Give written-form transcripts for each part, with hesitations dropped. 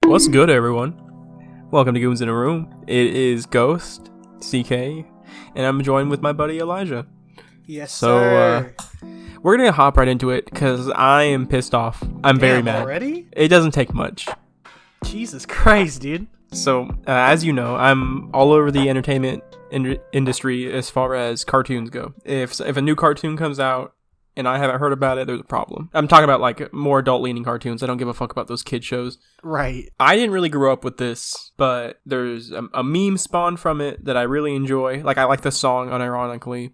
What's good, everyone? Welcome to Goons in a Room. It is Ghost, CK, and I'm joined with my buddy Elijah. Yes, sir. We're gonna hop right into it because I am pissed off. I'm very mad. Already? It doesn't take much. Jesus Christ, dude. So, as you know, I'm all over the entertainment industry as far as cartoons go. If a new cartoon comes out and I haven't heard about it, there's a problem. I'm talking about like more adult-leaning cartoons. I don't give a fuck about those kid shows. Right. I didn't really grow up with this, but there's a meme spawned from it that I really enjoy. Like, I like the song unironically.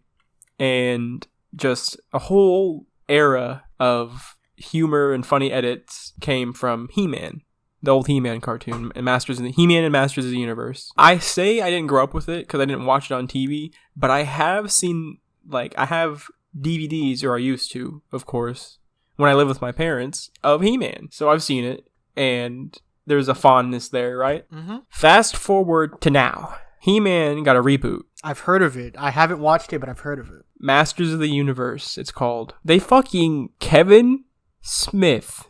And just a whole era of humor and funny edits came from He-Man. The old He-Man cartoon, and He-Man and Masters of the Universe. I say I didn't grow up with it because I didn't watch it on TV, but I have seen, I have DVDs, or I used to, of course, when I lived with my parents, of He-Man. So I've seen it, and there's a fondness there, right? Mm-hmm. Fast forward to now. He-Man got a reboot. I've heard of it. I haven't watched it, but I've heard of it. Masters of the Universe, it's called. They fucking Kevin Smith,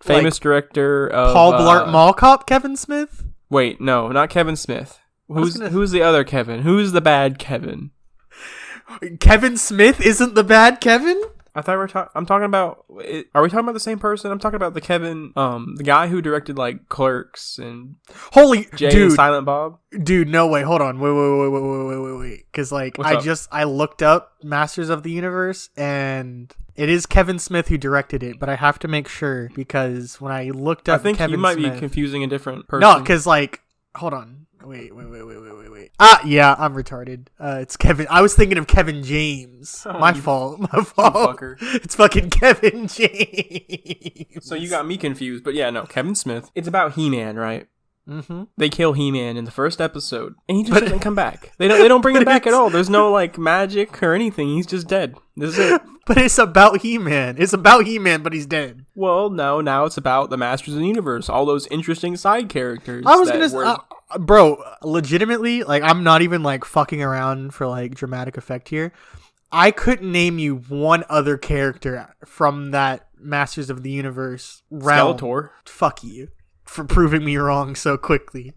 famous director of Paul Blart Mall Cop Kevin Smith? Wait, no, not Kevin Smith. Who's the other Kevin? Who's the bad Kevin? Kevin Smith isn't the bad Kevin? I thought I'm talking about. Are we talking about the same person? I'm talking about the Kevin, the guy who directed like Clerks and Jay dude, and Silent Bob. Dude, no way. Hold on. Wait. Because I looked up Masters of the Universe, and it is Kevin Smith who directed it. But I have to make sure, because when I looked up, I think Kevin you might Smith, be confusing a different person. No, because hold on. Wait. Yeah, I'm retarded. It's Kevin. I was thinking of Kevin James. My fault. Fucker. It's fucking Kevin James. So you got me confused, but yeah, no, Kevin Smith. It's about He-Man, right? Mm-hmm. They kill He-Man in the first episode, and he just doesn't come back. They don't bring him back at all. There's no magic or anything. He's just dead. This is it. But it's about He-Man. It's about He-Man, but he's dead. Well, no, now it's about the Masters of the Universe. All those interesting side characters. Bro, legitimately, I'm not even fucking around for dramatic effect here. I couldn't name you one other character from that Masters of the Universe realm. Skeletor. Fuck you for proving me wrong so quickly.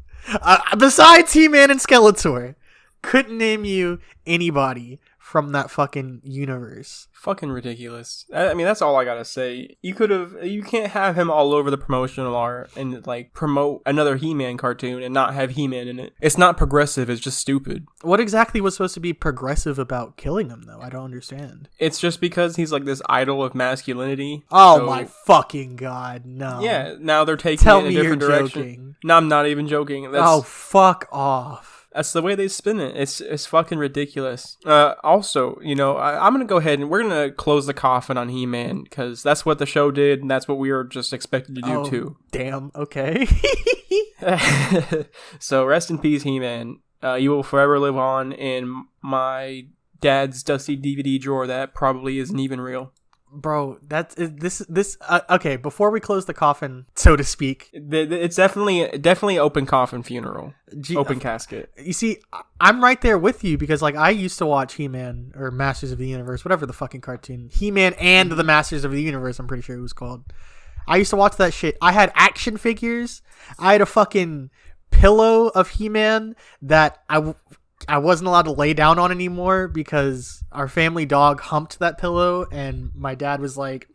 Besides He-Man and Skeletor, couldn't name you anybody from that fucking universe. Fucking ridiculous. I mean, that's all I gotta say. You can't have him all over the promotional art and promote another He-Man cartoon and not have He-Man in it. It's not progressive, it's just stupid. What exactly was supposed to be progressive about killing him, though? I don't understand. It's just because he's this idol of masculinity. Oh my fucking god, no. Yeah, now they're taking it in a different direction. Joking. No, I'm not even joking. Oh, fuck off. That's the way they spin it. It's fucking ridiculous. Also, I'm going to go ahead and we're going to close the coffin on He-Man because that's what the show did and that's what we were just expected to do too. Damn, okay. So rest in peace, He-Man. You will forever live on in my dad's dusty DVD drawer that probably isn't even real. Bro, okay, before we close the coffin, so to speak. It's definitely open coffin funeral. Open casket. You see, I'm right there with you because I used to watch He-Man or Masters of the Universe, whatever the fucking cartoon. He-Man and the Masters of the Universe, I'm pretty sure it was called. I used to watch that shit. I had action figures. I had a fucking pillow of He-Man that I wasn't allowed to lay down on anymore because our family dog humped that pillow and my dad was like,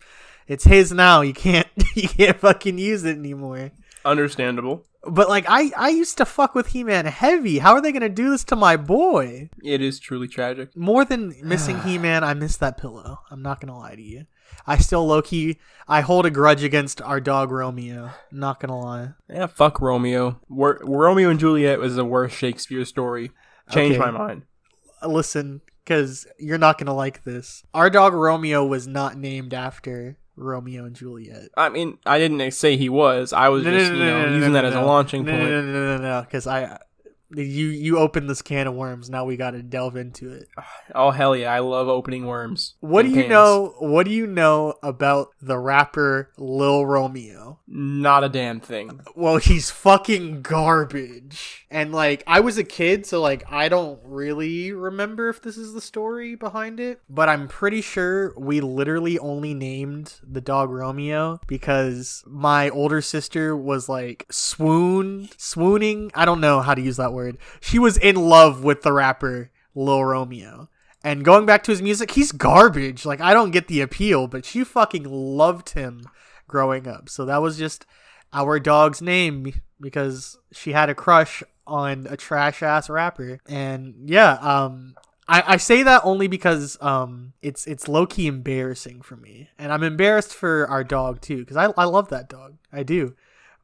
it's his now. You can't fucking use it anymore. Understandable. But I used to fuck with He-Man heavy. How are they going to do this to my boy? It is truly tragic. More than missing He-Man, I miss that pillow. I'm not going to lie to you. I still low-key, I hold a grudge against our dog Romeo. Not going to lie. Yeah, fuck Romeo. Romeo and Juliet was the worst Shakespeare story. Change my mind. Listen, because you're not going to like this. Our dog Romeo was not named after Romeo and Juliet. I mean, I didn't say he was. I was using that as a launching point. No. Because You opened this can of worms. Now we got to delve into it. Oh hell yeah! I love opening worms. What do you know? What do you know about the rapper Lil Romeo? Not a damn thing. Well, he's fucking garbage. And like, I was a kid, so like, I don't really remember if this is the story behind it. But I'm pretty sure we literally only named the dog Romeo because my older sister was like swooning. I don't know how to use that word. She was in love with the rapper Lil Romeo. And going back to his music, he's garbage. Like, I don't get the appeal, but she fucking loved him growing up. So that was just our dog's name because she had a crush on a trash ass rapper. And yeah, I say that only because it's low key embarrassing for me, and I'm embarrassed for our dog too because I love that dog, I do.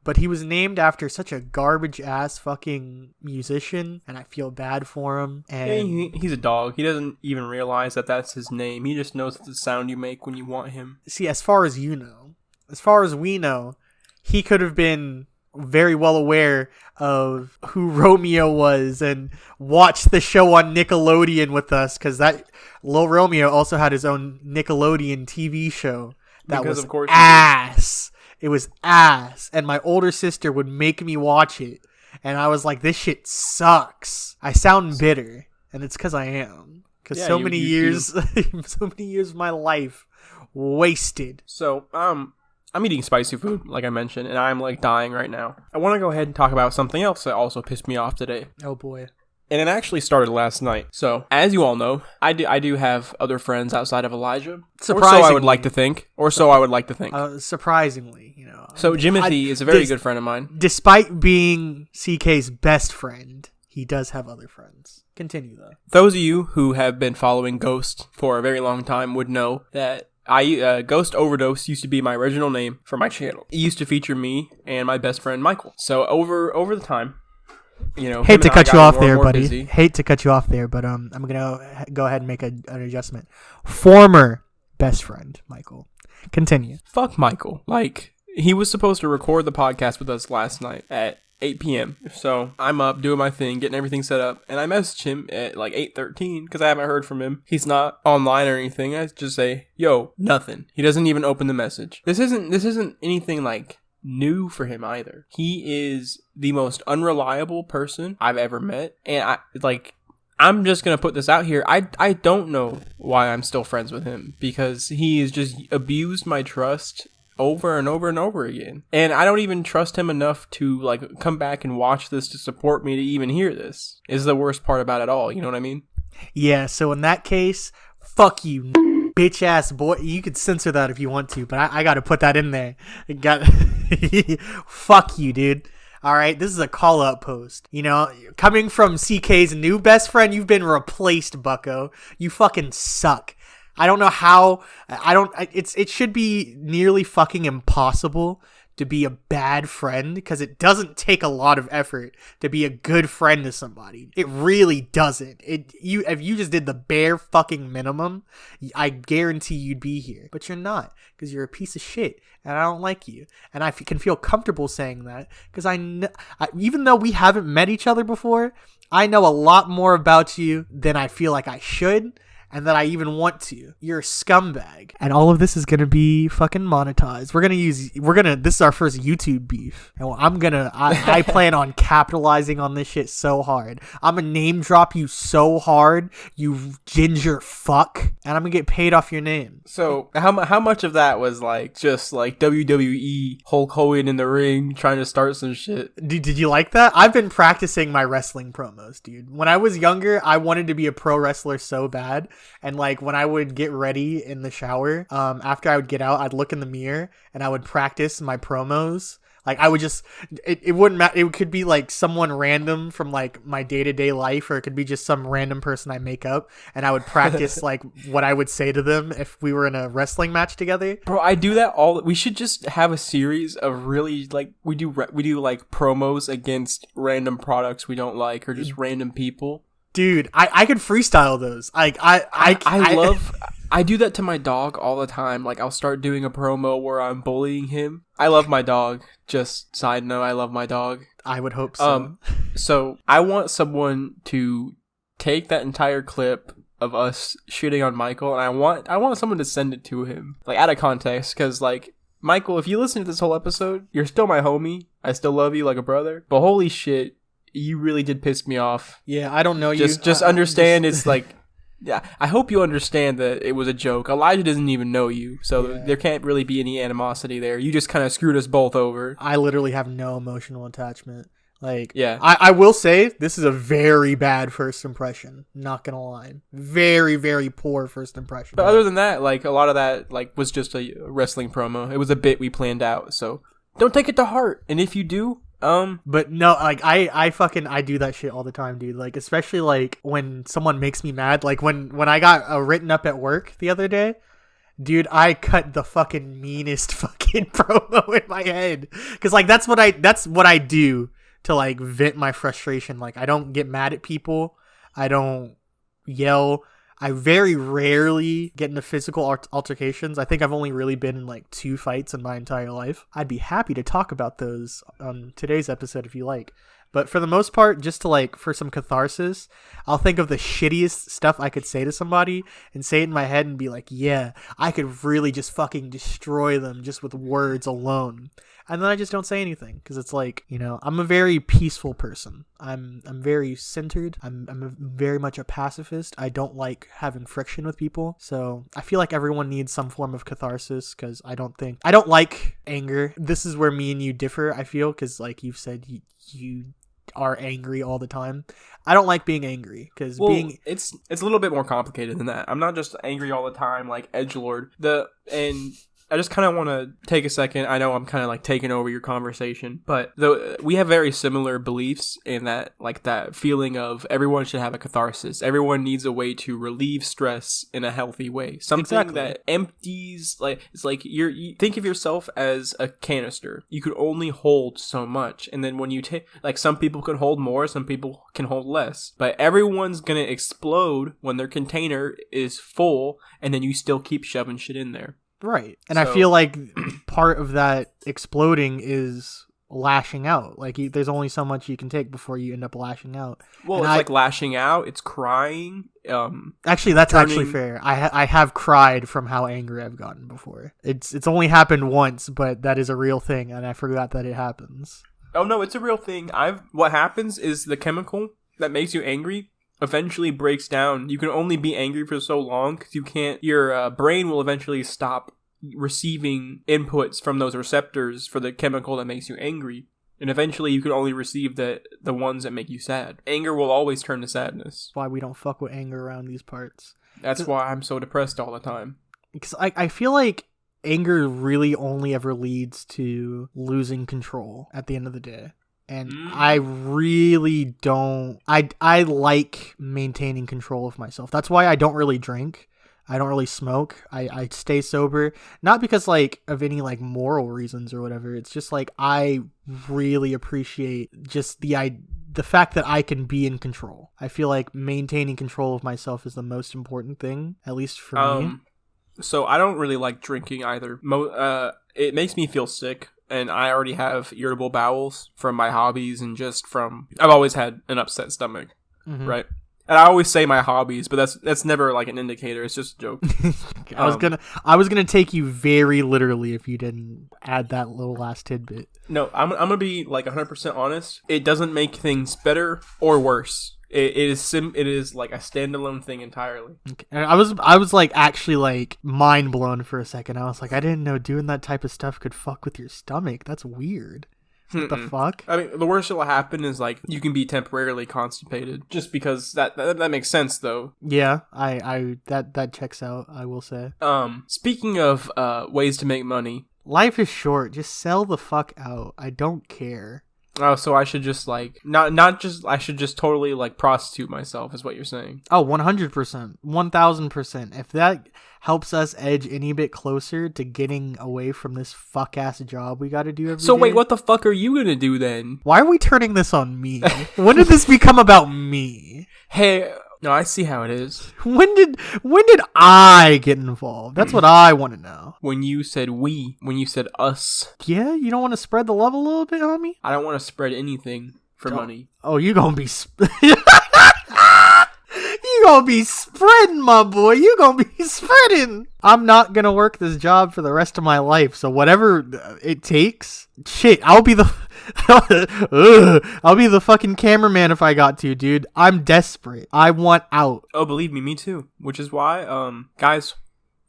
But he was named after such a garbage ass fucking musician, and I feel bad for him. And he's a dog. He doesn't even realize that that's his name. He just knows the sound you make when you want him. See, as far as we know, he could have been very well aware of who Romeo was and watched the show on Nickelodeon with us because that Lil Romeo also had his own Nickelodeon TV show that was of course ass. It was ass, and my older sister would make me watch it, and I was like, "This shit sucks." I sound bitter, and it's because I am. Because so many years of my life wasted. So, I'm eating spicy food, like I mentioned, and I'm like dying right now. I want to go ahead and talk about something else that also pissed me off today. Oh boy. And it actually started last night. So, as you all know, I do have other friends outside of Elijah. Surprisingly. Or so I would like to think. Surprisingly, you know. So, Jimothy is a very good friend of mine. Despite being CK's best friend, he does have other friends. Continue, though. Those of you who have been following Ghost for a very long time would know that Ghost Overdose used to be my original name for my channel. It used to feature me and my best friend Michael. So, over the time... You know, hate to cut you off there, buddy. Hate to cut you off there, but I'm gonna go ahead and make an adjustment. Former best friend, Michael. Continue. Fuck Michael. Like, he was supposed to record the podcast with us last night at 8 p.m. So I'm up doing my thing, getting everything set up, and I messaged him at like 8:13 because I haven't heard from him. He's not online or anything. I just say, "Yo, nothing." He doesn't even open the message. This isn't anything like new for him either. He is the most unreliable person I've ever met, and I'm just gonna put this out here. I don't know why I'm still friends with him because he has just abused my trust over and over and over again, and I don't even trust him enough to like come back and watch this to support me to even hear this. Is the worst part about it all. You know what I mean? Yeah. So in that case, fuck you, bitch ass boy. You could censor that if you want to, but I got to put that in there. Fuck you, dude. All right, this is a call out post. You know, coming from CK's new best friend, you've been replaced, bucko. You fucking suck. I don't know how. It should be nearly fucking impossible to be a bad friend because it doesn't take a lot of effort to be a good friend to somebody. It really doesn't. If you just did the bare fucking minimum, I guarantee you'd be here. But you're not because you're a piece of shit and I don't like you. And I can feel comfortable saying that because even though we haven't met each other before, I know a lot more about you than I feel like I should. And that I even want to. You're a scumbag. And all of this is going to be fucking monetized. This is our first YouTube beef. And I plan on capitalizing on this shit so hard. I'm going to name drop you so hard, you ginger fuck. And I'm going to get paid off your name. So, how much of that was like, just like WWE, Hulk Hogan in the ring, trying to start some shit? Did you like that? I've been practicing my wrestling promos, dude. When I was younger, I wanted to be a pro wrestler so bad. And like when I would get ready in the shower, after I would get out, I'd look in the mirror and I would practice my promos. Like I would just, it wouldn't matter. It could be like someone random from like my day-to-day life, or it could be just some random person I make up. And I would practice like what I would say to them if we were in a wrestling match together. Bro, I do that we should just have a series of really like, we do like promos against random products we don't like or just random people. Dude, I could freestyle those. I do that to my dog all the time. Like, I'll start doing a promo where I'm bullying him. I love my dog. Just side note, I love my dog. I would hope so. So I want someone to take that entire clip of us shooting on Michael, and I want someone to send it to him, like out of context, because like Michael, if you listen to this whole episode, you're still my homie. I still love you like a brother. But holy shit, you really did piss me off. Yeah, I don't know you. Just understand it's like, yeah, I hope you understand that it was a joke. Elijah doesn't even know you, so there can't really be any animosity there. You just kind of screwed us both over. I literally have no emotional attachment. Like, yeah, I will say this is a very bad first impression. Not gonna lie, very, very poor first impression. But other than that, like a lot of that, like was just a wrestling promo. It was a bit we planned out, so don't take it to heart. And if you do, but no, like I do that shit all the time, dude. Like especially like when someone makes me mad. Like when I got written up at work the other day. Dude, I cut the fucking meanest fucking promo in my head. Cause like that's what I do to like vent my frustration. Like I don't get mad at people. I don't yell. I very rarely get into physical altercations. I think I've only really been in like 2 fights in my entire life. I'd be happy to talk about those on today's episode if you like. But for the most part, just to like, for some catharsis, I'll think of the shittiest stuff I could say to somebody and say it in my head and be like, yeah, I could really just fucking destroy them just with words alone. And then I just don't say anything because it's like, you know, I'm a very peaceful person. I'm very centered. I'm very much a pacifist. I don't like having friction with people. So I feel like everyone needs some form of catharsis because I don't like anger. This is where me and you differ, I feel, because like you've said, you are angry all the time. I don't like being angry because it's a little bit more complicated than that. I'm not just angry all the time like edgelord. I just kind of want to take a second. I know I'm kind of like taking over your conversation, but we have very similar beliefs in that, like that feeling of everyone should have a catharsis. Everyone needs a way to relieve stress in a healthy way. Something that empties, like it's like you think of yourself as a canister. You could only hold so much, and then when you take, like some people can hold more, some people can hold less, but everyone's gonna explode when their container is full, and then you still keep shoving shit in there. Right. And I feel like part of that exploding is lashing out. Like there's only so much you can take before you end up lashing out. Well, it's like lashing out. It's crying. Actually, that's actually fair. I have cried from how angry I've gotten before. It's only happened once, but that is a real thing, and I forgot that it happens. Oh no, it's a real thing. What happens is the chemical that makes you angry eventually breaks down. You can only be angry for so long because you can't. Your brain will eventually stop receiving inputs from those receptors for the chemical that makes you angry, and eventually you can only receive the ones that make you sad. Anger will always turn to sadness. That's why we don't fuck with anger around these parts. That's why I'm so depressed all the time. Because I feel like anger really only ever leads to losing control at the end of the day. And I really don't... I like maintaining control of myself. That's why I don't really drink. I don't really smoke. I stay sober. Not because, like, of any, like, moral reasons or whatever. It's just, like, I really appreciate just the fact that I can be in control. I feel like maintaining control of myself is the most important thing, at least for me. So I don't really like drinking either. It makes me feel sick. And I already have irritable bowels from my hobbies and just from... I've always had an upset stomach, right? And I always say my hobbies, but that's never like an indicator. It's just a joke. I was gonna take you very literally if you didn't add that little last tidbit. No, I'm gonna be like 100% honest. It doesn't make things better or worse. It is like a standalone thing entirely. Okay. And I was like actually like mind blown for a second. I was like, I didn't know doing that type of stuff could fuck with your stomach. That's weird. What the fuck? I mean, the worst that will happen is like you can be temporarily constipated, just because that makes sense though. Yeah, that checks out. I will say. Speaking of ways to make money, life is short. Just sell the fuck out. I don't care. Oh, so I should just like I should just totally like prostitute myself is what you're saying. Oh, 100%, 1000%. If that helps us edge any bit closer to getting away from this fuck ass job we got to do every day. So wait, what the fuck are you gonna do then? Why are we turning this on me? When did this become about me? Hey. No, I see how it is. When did I get involved? That's what I want to know. When you said we, when you said us. Yeah, you don't want to spread the love a little bit, homie? I don't want to spread anything. for money. Oh, you gonna be you gonna be spreading, my boy. You gonna be spreading. I'm not gonna work this job for the rest of my life, so whatever it takes, shit, I'll be the I'll be the fucking cameraman if I got to, dude. I'm desperate. I want out. Oh, believe me too. Which is why, guys,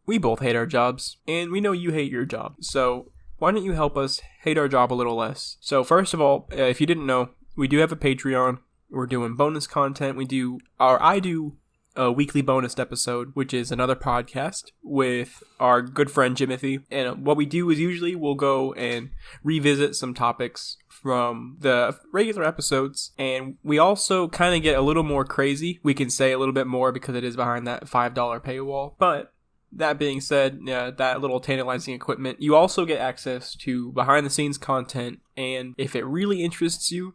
we both hate our jobs, and we know you hate your job. So why don't you help us hate our job a little less? So first of all, if you didn't know, we do have a Patreon. We're doing bonus content. I do a weekly bonus episode, which is another podcast with our good friend Jimothy. And what we do is usually we'll go and revisit some topics from the regular episodes, and we also kind of get a little more crazy. We can say a little bit more because it is behind that $5 paywall. But that being said, that little tantalizing equipment, you also get access to behind the scenes content, and if it really interests you,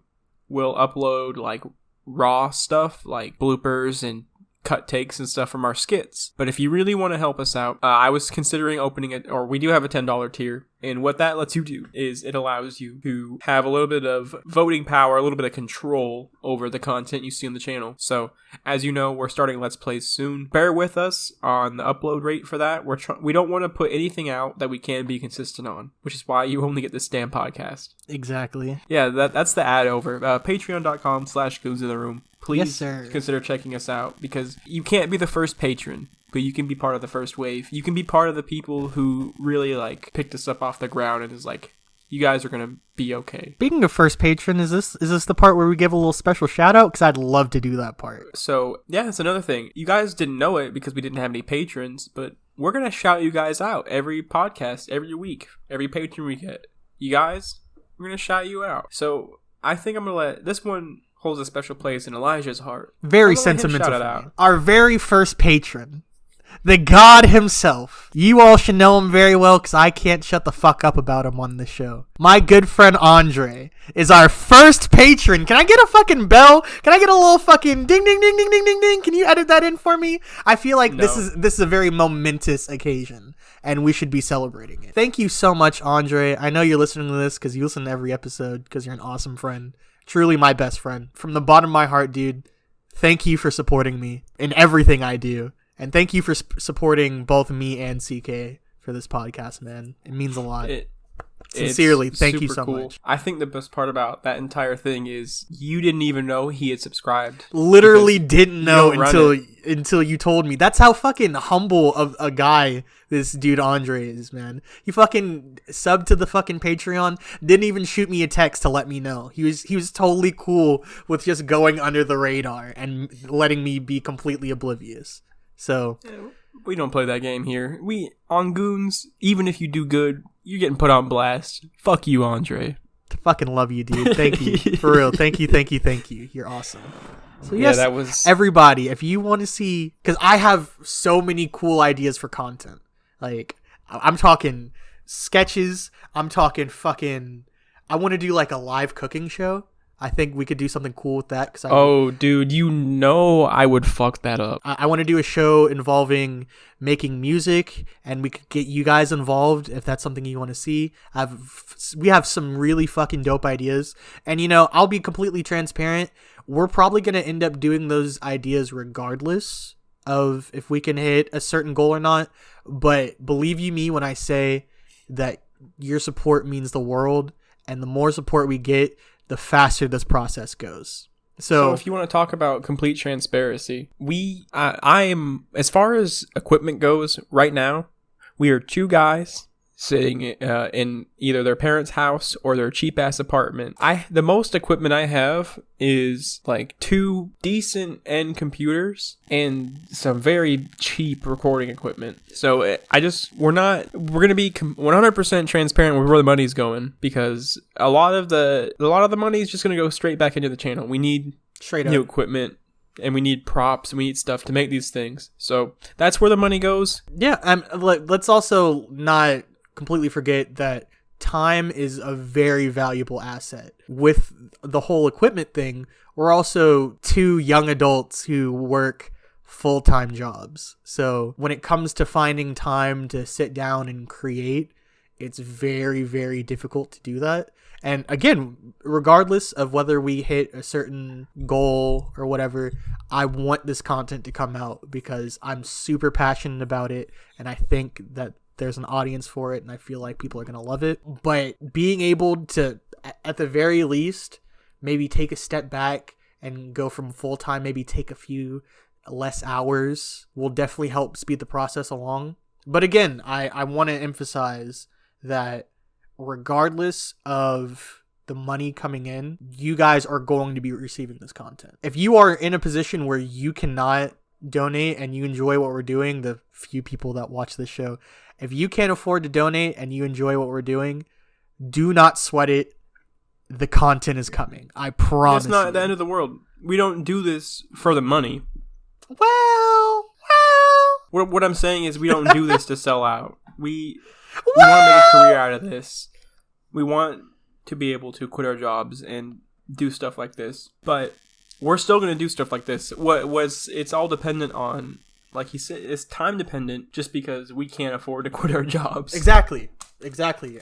we'll upload like raw stuff like bloopers and cut takes and stuff from our skits. But if you really want to help us out, I was considering opening it, or we do have a $10 tier, and what that lets you do is it allows you to have a little bit of voting power, a little bit of control over the content you see on the channel. So as you know, we're starting Let's Plays soon. Bear with us on the upload rate for that. We don't want to put anything out that we can be consistent on, which is why you only get this damn podcast. Exactly. Yeah, that's the ad over. Patreon.com/goonsinaroom. Please yes, consider checking us out, because you can't be the first patron, but you can be part of the first wave. You can be part of the people who really like picked us up off the ground and is like, you guys are gonna be okay. Speaking of first patron, is this the part where we give a little special shout out? Because I'd love to do that part. So yeah, that's another thing. You guys didn't know it because we didn't have any patrons, but we're gonna shout you guys out every podcast, every week, every patron we get. You guys, we're gonna shout you out. So I think I'm gonna let this one holds a special place in Elijah's heart. Very sentimental for me. Our very first patron, the god himself. You all should know him very well because I can't shut the fuck up about him on the show. My good friend Andre is our first patron. Can I get a fucking bell? Can I get a little fucking ding ding ding ding ding ding ding? Can you edit that in for me? I feel like this is a very momentous occasion, and we should be celebrating it. Thank you so much, Andre. I know you're listening to this because you listen to every episode because you're an awesome friend. Truly my best friend. From the bottom of my heart, dude, thank you for supporting me in everything I do. And thank you for supporting both me and CK for this podcast, man. It means a lot. Sincerely, thank you so much. I think the best part about that entire thing is you didn't even know he had subscribed. Literally didn't know until you told me. That's how fucking humble of a guy this dude Andre is, man. He fucking subbed to the fucking Patreon, didn't even shoot me a text to let me know. He was totally cool with just going under the radar and letting me be completely oblivious. So we don't play that game here. We on Goons, even if you do good, you're getting put on blast. Fuck you, Andre. I fucking love you, dude. Thank you. For real. Thank you. You're awesome. So yes, that was everybody. If you want to see, because I have so many cool ideas for content. Like, I'm talking sketches. I'm talking fucking. I want to do like a live cooking show. I think we could do something cool with that. Dude, you know I would fuck that up. I want to do a show involving making music, and we could get you guys involved if that's something you want to see. We have some really fucking dope ideas. And, I'll be completely transparent. We're probably going to end up doing those ideas regardless of if we can hit a certain goal or not. But believe you me when I say that your support means the world, and the more support we get, the faster this process goes. So if you want to talk about complete transparency, I am, as far as equipment goes right now, we are two guys sitting in either their parents' house or their cheap ass apartment. The most equipment I have is like 2 decent end computers and some very cheap recording equipment. So we're going to be 100% transparent with where the money's going, because a lot of the money is just going to go straight back into the channel. We need new equipment, and we need props, and we need stuff to make these things. So that's where the money goes. Yeah. Let's also not completely forget that time is a very valuable asset. With the whole equipment thing, we're also 2 young adults who work full-time jobs. So when it comes to finding time to sit down and create, it's very, very difficult to do that. And again, regardless of whether we hit a certain goal or whatever, I want this content to come out because I'm super passionate about it, and I think that there's an audience for it, and I feel like people are going to love it. But being able to, at the very least, maybe take a step back and go from full-time, maybe take a few less hours will definitely help speed the process along. But again, I want to emphasize that regardless of the money coming in, you guys are going to be receiving this content. If you are in a position where you cannot donate and you enjoy what we're doing, the few people that watch this show, if you can't afford to donate and you enjoy what we're doing, do not sweat it. The content is coming. I promise. It's not the end of the world. We don't do this for the money. Well. What I'm saying is we don't do this to sell out. We want to make a career out of this. We want to be able to quit our jobs and do stuff like this. But we're still going to do stuff like this. It's all dependent on, like he said, it's time dependent just because we can't afford to quit our jobs. Exactly.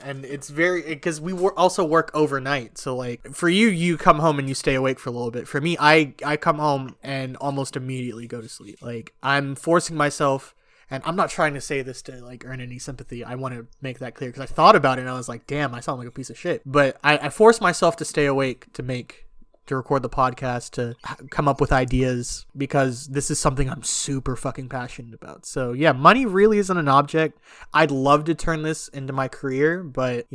And it's because we also work overnight. So like for you come home and you stay awake for a little bit. For me, I come home and almost immediately go to sleep. Like I'm forcing myself, and I'm not trying to say this to like earn any sympathy. I want to make that clear because I thought about it and I was like, damn, I sound like a piece of shit. But I force myself to stay awake to record the podcast, to come up with ideas, because this is something I'm super fucking passionate about. So yeah, money really isn't an object. I'd love to turn this into my career, but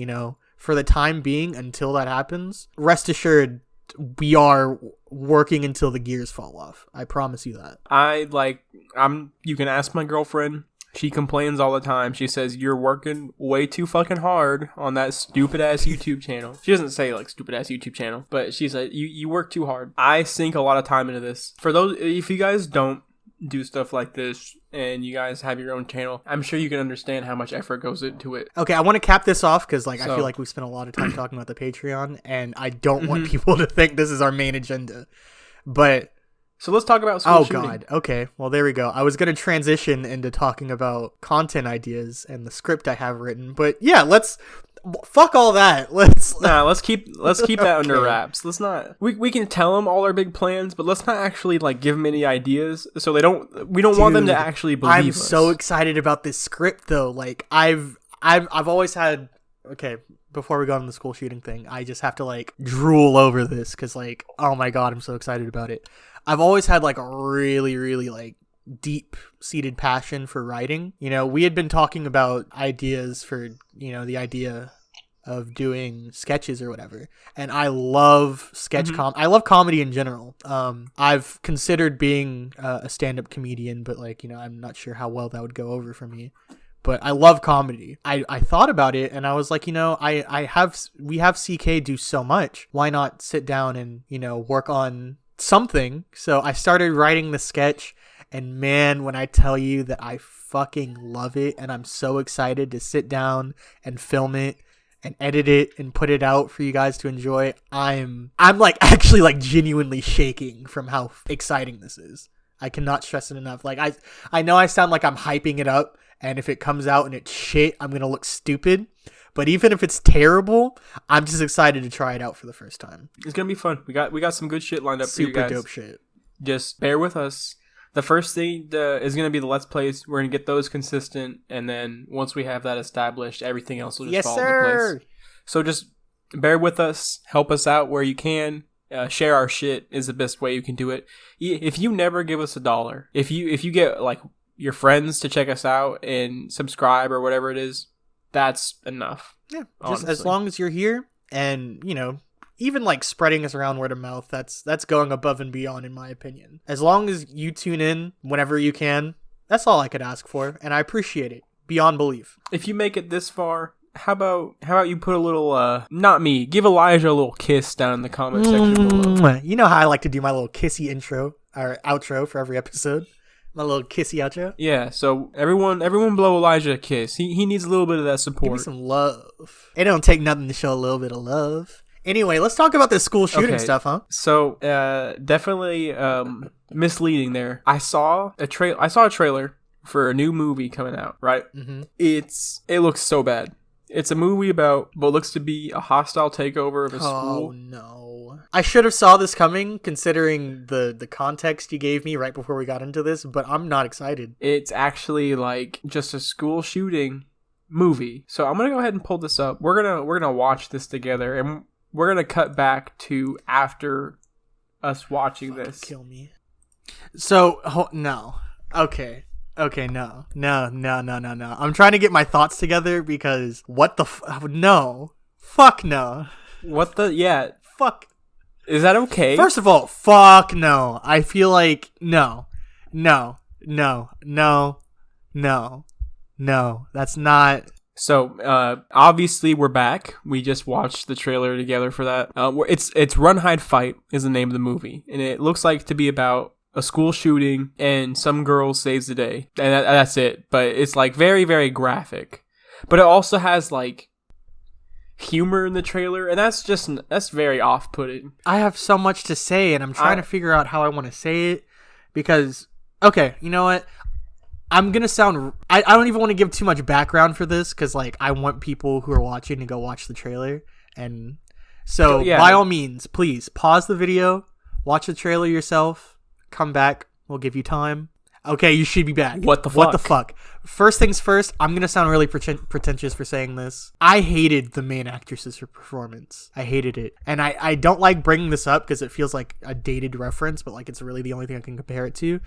for the time being, until that happens, rest assured we are working until the gears fall off. I promise you that. You can ask my girlfriend. She complains all the time. She says, you're working way too fucking hard on that stupid-ass YouTube channel. She doesn't say, like, stupid-ass YouTube channel, but she's like, you work too hard. I sink a lot of time into this. For those, if you guys don't do stuff like this and you guys have your own channel, I'm sure you can understand how much effort goes into it. Okay, I want to cap this off because, I feel like we spent a lot of time talking about the Patreon, and I don't want people to think this is our main agenda. But... So let's talk about school shooting. God. Okay. Well, there we go. I was going to transition into talking about content ideas and the script I have written, but yeah, fuck all that. Let's keep that under wraps. Let's not. We can tell them all our big plans, but let's not actually give them any ideas. So we don't want them to actually believe us. I'm so excited about this script though. I've always had. Okay. Before we go on the school shooting thing, I just have to drool over this because oh my God, I'm so excited about it. I've always had a really, really deep-seated passion for writing. We had been talking about ideas for, the idea of doing sketches or whatever. And I love I love comedy in general. I've considered being a stand-up comedian, but I'm not sure how well that would go over for me. But I love comedy. I thought about it and I was like, we have CK do so much. Why not sit down and, work on something? So I started writing the sketch, and man, when I tell you that I fucking love it and I'm so excited to sit down and film it and edit it and put it out for you guys to enjoy, I'm actually genuinely shaking from how exciting this is. I cannot stress it enough. I know I sound like I'm hyping it up, and if it comes out and it's shit, I'm going to look stupid. But even if it's terrible, I'm just excited to try it out for the first time. It's going to be fun. We got some good shit lined up for you guys. Super dope shit. Just bear with us. The first thing is going to be the Let's Plays. We're going to get those consistent. And then once we have that established, everything else will just fall into place. So just bear with us. Help us out where you can. Share our shit is the best way you can do it. If you never give us $1, if you get your friends to check us out and subscribe or whatever it is, that's enough. Yeah, just as long as you're here and, even spreading us around word of mouth, that's going above and beyond in my opinion. As long as you tune in whenever you can, that's all I could ask for, and I appreciate it beyond belief. If you make it this far, how about you put a little not me, give Elijah a little kiss down in the comment section below. You know how I like to do my little kissy intro or outro for every episode. My little kissy outro. Yeah, so everyone blow Elijah a kiss. He needs a little bit of that support. Give me some love. It don't take nothing to show a little bit of love. Anyway, let's talk about this school shooting stuff, huh? So, definitely misleading there. I saw a trailer for a new movie coming out, right? Mm-hmm. It looks so bad. It's a movie about what looks to be a hostile takeover of a school. Oh no. I should have saw this coming considering the context you gave me right before we got into this, but I'm not excited. It's actually like just a school shooting movie. So I'm gonna go ahead and pull this up. We're gonna watch this together, and we're gonna cut back to after us watching this. Kill me. So no. Okay, no. I'm trying to get my thoughts together because what the no. Fuck no. What the Fuck. Is that okay? First of all, fuck no. I feel like no. That's not. So, obviously we're back. We just watched the trailer together for that. It's Run, Hide, Fight is the name of the movie. And it looks like to be about a school shooting and some girl saves the day. And that's it. But it's like very, very graphic. But it also has like humor in the trailer. And that's very off-putting. I have so much to say and I'm trying to figure out how I want to say it. Because, okay, you know what? I'm going to sound... I don't even want to give too much background for this because, like, I want people who are watching to go watch the trailer. And so, by all means, please pause the video, watch the trailer yourself, come back, we'll give you time. Okay, you should be back. What the fuck? First things first, I'm going to sound really pretentious for saying this. I hated the main actress's performance. I hated it. And I don't like bringing this up because it feels like a dated reference, but, like, it's really the only thing I can compare it to.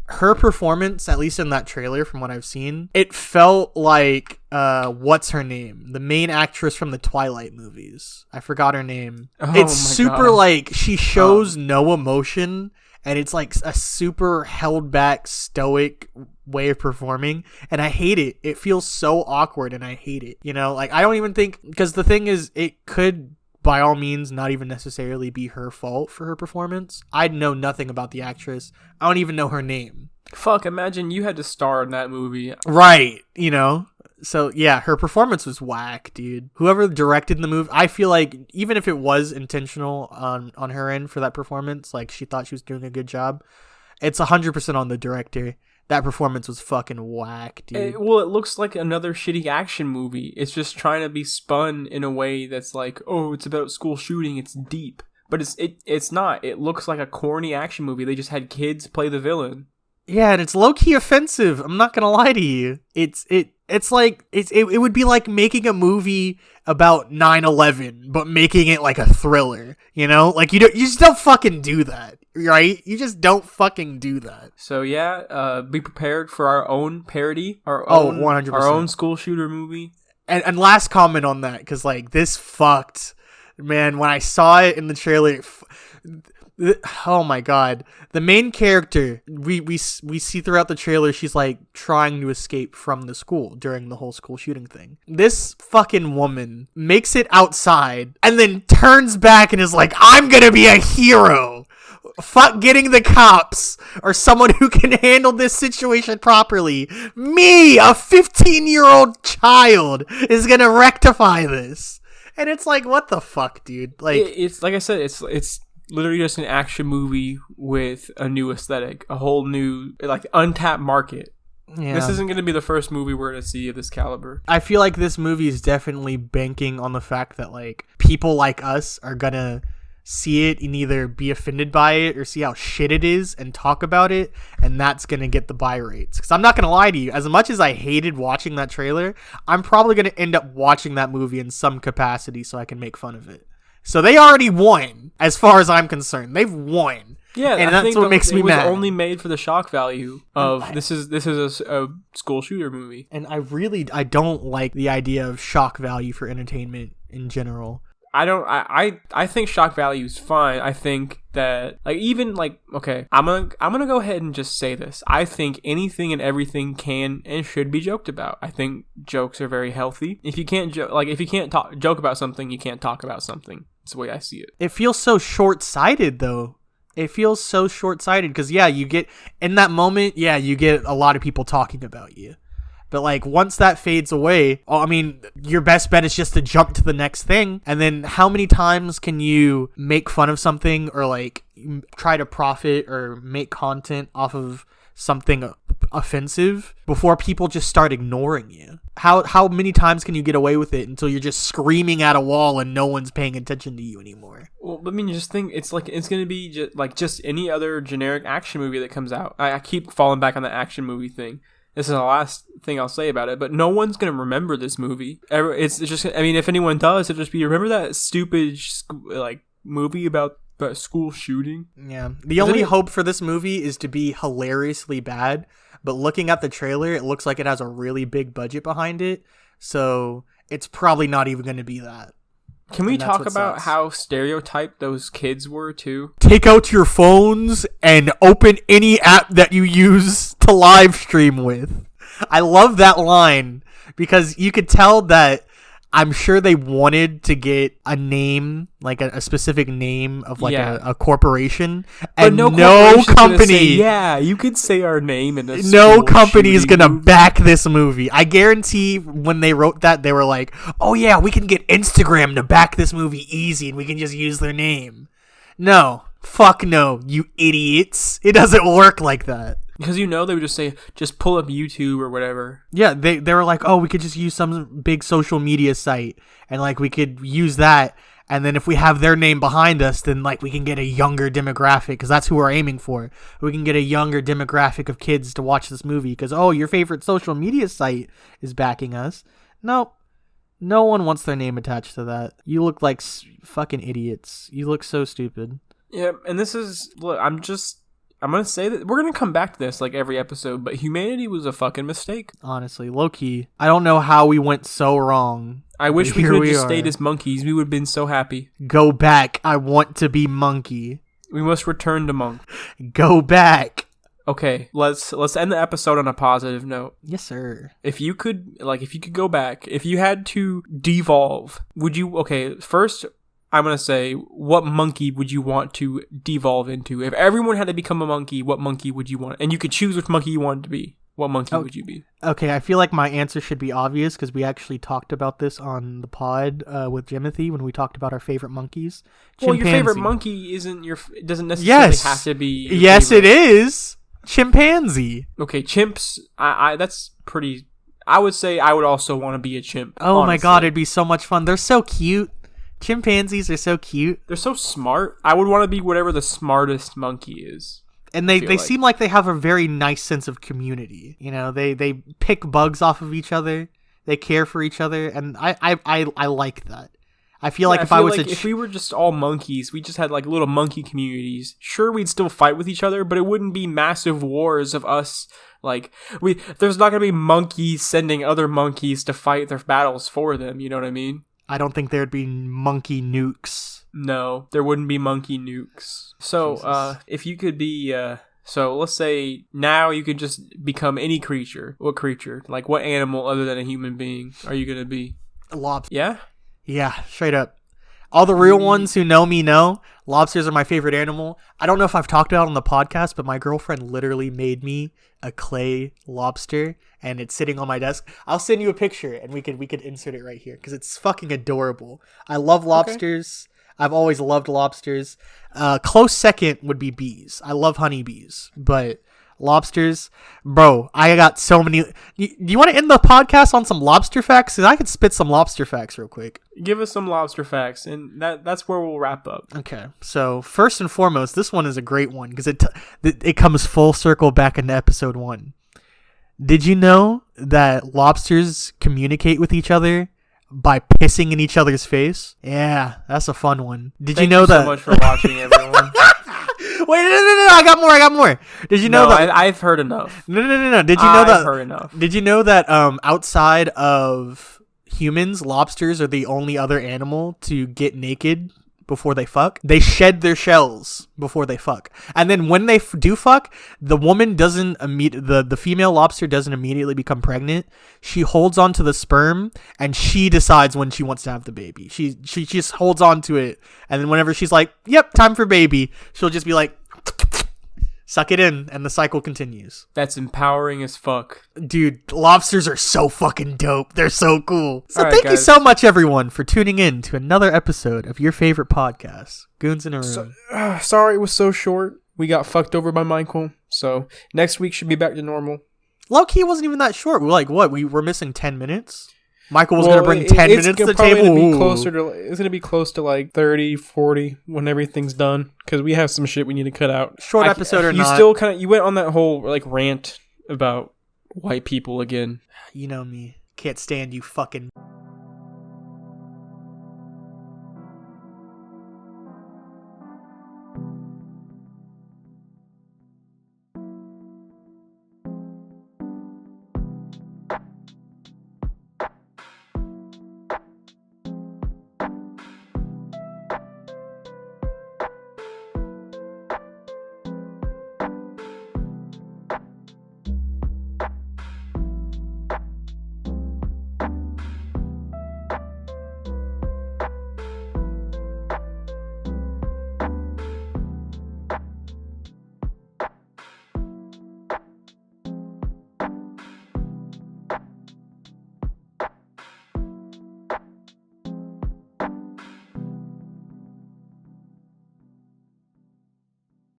Her performance, at least in that trailer from what I've seen, it felt like, what's her name? The main actress from the Twilight movies. I forgot her name. It's super God. Like, she shows no emotion, and it's like a super held back, stoic way of performing, and I hate it. It feels so awkward, and I hate it. You know, like, I don't even think, because the thing is, it could... by all means, not even necessarily be her fault for her performance. I know nothing about the actress. I don't even know her name. Fuck, imagine you had to star in that movie. Right, you know? So, yeah, her performance was whack, dude. Whoever directed the movie, I feel like, even if it was intentional on her end for that performance, like, she thought she was doing a good job, it's 100% on the director. That performance was fucking whack, dude. It looks like another shitty action movie. It's just trying to be spun in a way that's like, oh, it's about school shooting. It's deep, but it's not. It looks like a corny action movie. They just had kids play the villain. Yeah, and it's low key offensive. I'm not gonna lie to you. It's like it would be like making a movie about 9/11, but making it like a thriller. You know, like you just don't fucking do that. Right? You just don't fucking do that. So yeah, be prepared for our own parody, 100%. Our own school shooter movie. And last comment on that, because like this fucked, man. When I saw it in the trailer, oh my God, the main character we see throughout the trailer, she's like trying to escape from the school during the whole school shooting thing. This fucking woman makes it outside and then turns back and is like, "I'm gonna be a hero." Fuck getting the cops or someone who can handle this situation properly. Me, a 15-year-old child, is gonna rectify this. And it's like, what the fuck, dude? Like, it's like I said, it's literally just an action movie with a new aesthetic, a whole new, like, untapped market. Yeah. This isn't going to be the first movie we're going to see of this caliber. I feel like this movie is definitely banking on the fact that, like, people like us are going to see it and either be offended by it or see how shit it is and talk about it, and that's going to get the buy rates. Because I'm not going to lie to you, as much as I hated watching that trailer, I'm probably going to end up watching that movie in some capacity so I can make fun of it. So they already won, as far as I'm concerned. They've won. Yeah, and that's what makes me mad. It was only made for the shock value of this is a school shooter movie. And I don't like the idea of shock value for entertainment in general. I think shock value is fine. I think that, like, even like, okay, I'm gonna go ahead and just say this. I think anything and everything can and should be joked about. I think jokes are very healthy. If you can't joke about something, you can't talk about something. That's the way I see it. It feels so short-sighted though. It feels so short-sighted because you get in that moment, you get a lot of people talking about you. But, like, once that fades away, I mean, your best bet is just to jump to the next thing. And then how many times can you make fun of something or, like, try to profit or make content off of something offensive before people just start ignoring you? How many times can you get away with it until you're just screaming at a wall and no one's paying attention to you anymore? Well, I mean, just think it's going to be just any other generic action movie that comes out. I keep falling back on the action movie thing. This is the last thing I'll say about it, but no one's going to remember this movie. It's just, I mean, if anyone does, it'll just be, remember that stupid, movie about school shooting? Yeah. The only hope for this movie is to be hilariously bad, but looking at the trailer, it looks like it has a really big budget behind it, so it's probably not even going to be that. Can we talk about how stereotyped those kids were, too? Take out your phones and open any app that you use to live stream with. I love that line because you could tell that I'm sure they wanted to get a name, like a specific name of a corporation, and no company. Yeah, you could say our name in this. No company is gonna back this movie. I guarantee when they wrote that, they were like, "Oh yeah, we can get Instagram to back this movie easy, and we can just use their name." No, fuck no, you idiots! It doesn't work like that. Because they would just say, just pull up YouTube or whatever. Yeah, they were like, oh, we could just use some big social media site. And, we could use that. And then if we have their name behind us, then, we can get a younger demographic. Because that's who we're aiming for. We can get a younger demographic of kids to watch this movie. Because, oh, your favorite social media site is backing us. Nope. No one wants their name attached to that. You look like fucking idiots. You look so stupid. Yeah, and this is... Look, I'm going to say that we're going to come back to this every episode, but humanity was a fucking mistake. Honestly, low-key. I don't know how we went so wrong. I wish we could have just stayed as monkeys. We would have been so happy. Go back. I want to be monkey. We must return to monk. Go back. Okay, let's end the episode on a positive note. Yes, sir. If you could go back, if you had to devolve, would you... Okay, first... I'm going to say, what monkey would you want to devolve into? If everyone had to become a monkey, what monkey would you want? And you could choose which monkey you wanted to be. What monkey would you be? Okay, I feel like my answer should be obvious because we actually talked about this on the pod with Jimothy when we talked about our favorite monkeys. Well, your favorite monkey doesn't necessarily have to be Yes, favorite. It is. Chimpanzee. Okay, chimps, that's pretty... I would say I would also want to be a chimp. Oh honestly. My god, it'd be so much fun. They're so cute. Chimpanzees are so cute. They're so smart. I would want to be whatever the smartest monkey is. And they seem like they have a very nice sense of community. They pick bugs off of each other. They care for each other. And I like that. I feel like if we were just all monkeys, we just had little monkey communities. Sure, we'd still fight with each other, but it wouldn't be massive wars of us. There's not going to be monkeys sending other monkeys to fight their battles for them. You know what I mean? I don't think there'd be monkey nukes. No, there wouldn't be monkey nukes. So, if you could be, so let's say now you could just become any creature. What creature? What animal other than a human being are you gonna be? A lobster. Yeah? Yeah, straight up. All the real ones who know me know lobsters are my favorite animal. I don't know if I've talked about it on the podcast, but my girlfriend literally made me a clay lobster, and it's sitting on my desk. I'll send you a picture, and we could insert it right here because it's fucking adorable. I love lobsters. Okay. I've always loved lobsters. Close second would be bees. I love honeybees, but lobsters, bro, I got so many. Do you want to end the podcast on some lobster facts? Because I could spit some lobster facts real quick. Give us some lobster facts, and that's where we'll wrap up. Okay, so first and foremost, this one is a great one because it comes full circle back into episode 1. Did you know that lobsters communicate with each other by pissing in each other's face? Yeah, that's a fun one. Thank you so much for watching, everyone. Wait, no, I got more. Did you know that? I've heard enough. No. Did you know that? I've heard enough. Did you know that outside of humans, lobsters are the only other animal to get naked before they fuck? They shed their shells before they fuck. And then when they do fuck, the woman doesn't the female lobster doesn't immediately become pregnant. She holds on to the sperm and she decides when she wants to have the baby. She just holds on to it, and then whenever she's like, "Yep, time for baby," she'll just be like, suck it in, and the cycle continues. That's empowering as fuck. Dude, lobsters are so fucking dope. They're so cool. So right, thank guys. you so much, everyone, for tuning in to another episode of your favorite podcast, Goons in a Room. Sorry it was so short. We got fucked over by Michael. So next week should be back to normal. Low key wasn't even that short. We're like, what? We were missing 10 minutes? Michael was going to bring 10 minutes to the table? It's going to be close to like 30, 40 when everything's done. Because we have some shit we need to cut out. Short episode or not. You went on that whole like rant about white people again. You know me. Can't stand you fucking...